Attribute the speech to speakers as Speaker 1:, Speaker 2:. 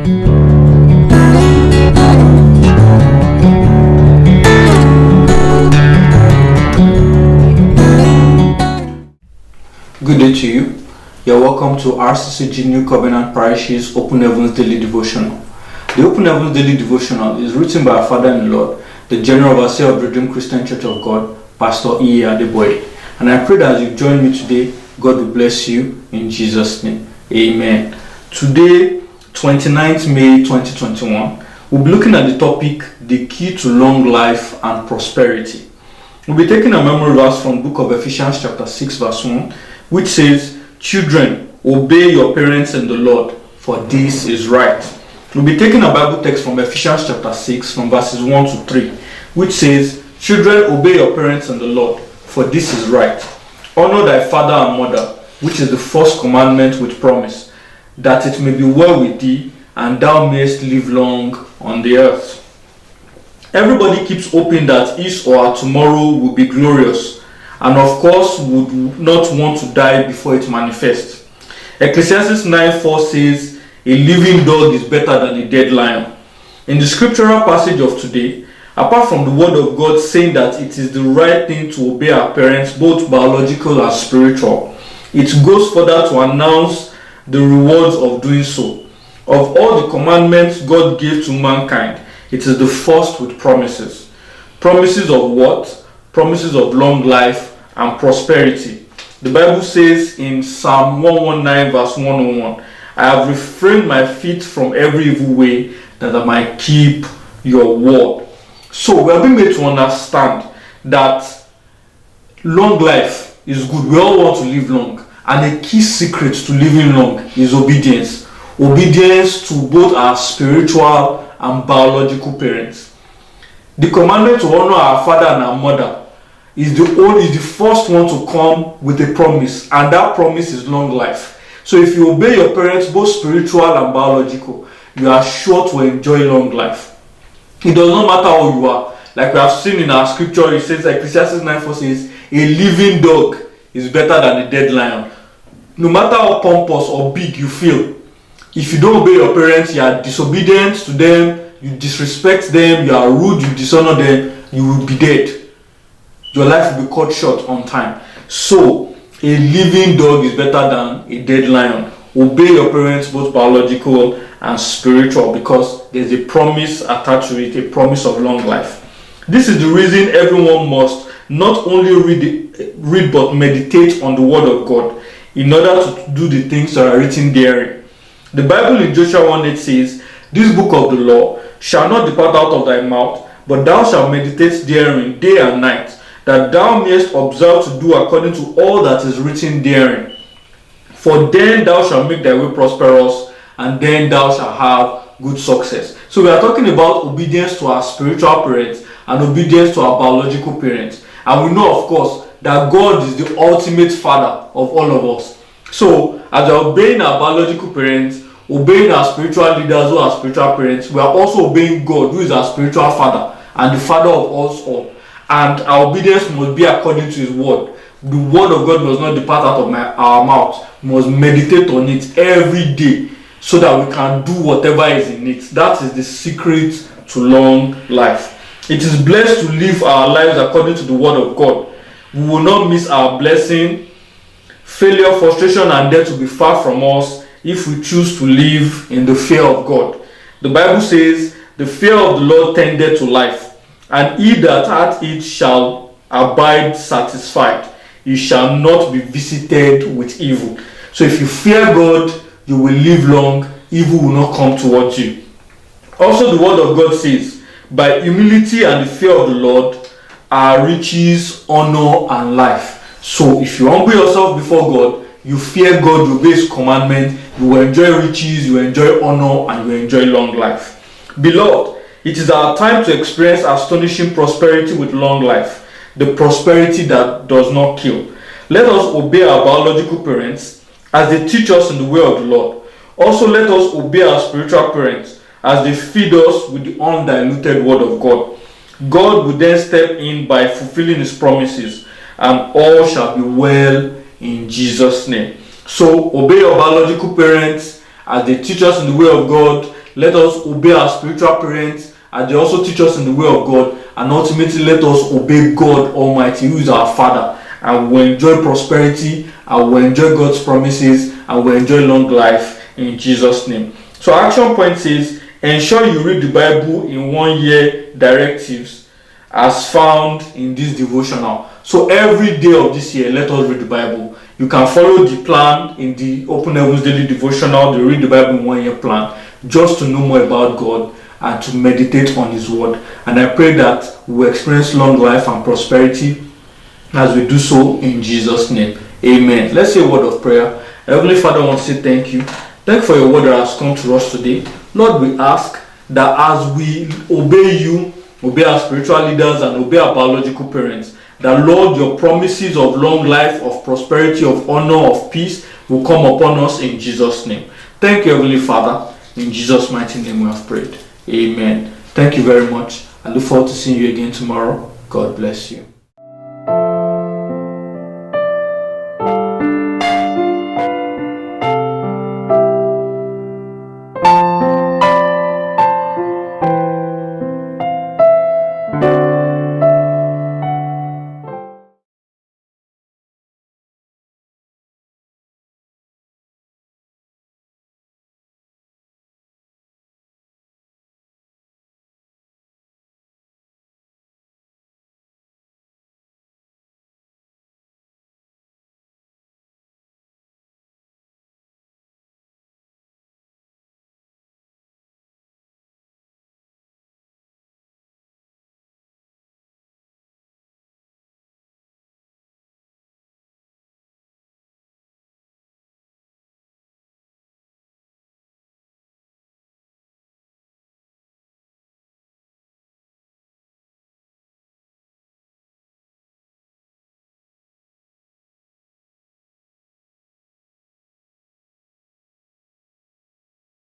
Speaker 1: Good day to you. You're welcome to RCCG New Covenant Parish's Open Heavens Daily Devotional. The Open Heavens Daily Devotional is written by our Father in the Lord, the General Overseer of the Redeemed Christian Church of God, Pastor E. Adeboye. And I pray that as you join me today, God will bless you in Jesus' name. Amen. Today, 29th May 2021, we'll be looking at the topic, the key to long life and prosperity. We'll be taking a memory verse from the book of Ephesians chapter 6 verse 1, which says, "Children, obey your parents in the Lord, for this is right." We'll be taking a Bible text from Ephesians chapter 6 from verses 1 to 3, which says, "Children, obey your parents in the Lord, for this is right. Honor thy father and mother, which is the first commandment with promise, that it may be well with thee, and thou mayest live long on the earth." Everybody keeps hoping that his or her tomorrow will be glorious, and of course would not want to die before it manifests. Ecclesiastes 9:4 says, "A living dog is better than a dead lion." In the scriptural passage of today, apart from the word of God saying that it is the right thing to obey our parents, both biological and spiritual, it goes further to announce the rewards of doing so. Of all the commandments God gave to mankind, it is the first with promises. Promises of what? Promises of long life and prosperity. The Bible says in Psalm 119 verse 101, "I have refrained my feet from every evil way, that I might keep your word." So we are being made to understand that long life is good. We all want to live long, and a key secret to living long is obedience. Obedience to both our spiritual and biological parents. The commandment to honor our father and our mother is the first one to come with a promise, and that promise is long life. So if you obey your parents, both spiritual and biological, you are sure to enjoy long life. It does not matter how you are. Like we have seen in our scripture, it says, Ecclesiastes 9:4 says, "A living dog is better than a dead lion." No matter how pompous or big you feel, if you don't obey your parents, you are disobedient to them, you disrespect them, you are rude, you dishonor them, you will be dead. Your life will be cut short on time. So, a living dog is better than a dead lion. Obey your parents, both biological and spiritual, because there's a promise attached to it, a promise of long life. This is the reason everyone must not only read but meditate on the word of God in order to do the things that are written therein. The Bible in Joshua 1:8 says, "This book of the law shall not depart out of thy mouth, but thou shalt meditate therein day and night, that thou mayest observe to do according to all that is written therein. For then thou shalt make thy way prosperous, and then thou shalt have good success." So we are talking about obedience to our spiritual parents and obedience to our biological parents. And we know, of course, that God is the ultimate father of all of us. So as we are obeying our biological parents, obeying our spiritual leaders who are spiritual parents, we are also obeying God, who is our spiritual father and the father of us all. And our obedience must be according to his word. The word of God must not depart out of our mouth. We must meditate on it every day so that we can do whatever is in it. That is the secret to long life. It is blessed to live our lives according to the word of God. We will not miss our blessing. Failure, frustration, and death will be far from us if we choose to live in the fear of God. The Bible says, "The fear of the Lord tendeth to life, and he that hath it shall abide satisfied. He shall not be visited with evil." So if you fear God, you will live long. Evil will not come towards you. Also, the word of God says, "By humility and the fear of the Lord are riches, honor, and life." So if you humble yourself before God, you fear God, you obey his commandment, you will enjoy riches, you will enjoy honor, and you will enjoy long life. Beloved, it is our time to experience astonishing prosperity with long life, the prosperity that does not kill. Let us obey our biological parents as they teach us in the way of the Lord. Also, let us obey our spiritual parents as they feed us with the undiluted word of God. God will then step in by fulfilling his promises, and all shall be well in Jesus' name. So obey your biological parents as they teach us in the way of God. let us obey our spiritual parents, and they also teach us in the way of God, and ultimately let us obey God Almighty, who is our Father, and we'll enjoy prosperity, and we'll enjoy God's promises, and we'll enjoy long life in Jesus' name. So action point says, ensure you read the Bible in 1 year directives as found in this devotional. So every day of this year, let us read the Bible. You can follow the plan in the Open Heavens Daily Devotional, the Read the Bible in 1 year plan, just to know more about God and to meditate on His Word. And I pray that we experience long life and prosperity as we do so in Jesus' name. Amen. Let's say a word of prayer. Heavenly Father, I want to say thank you. Thank you for your word that has come to us today. Lord, we ask that as we obey you, obey our spiritual leaders, and obey our biological parents, that Lord, your promises of long life, of prosperity, of honor, of peace will come upon us in Jesus' name. Thank you, Heavenly Father. In Jesus' mighty name we have prayed. Amen. Thank you very much. I look forward to seeing you again tomorrow. God bless you.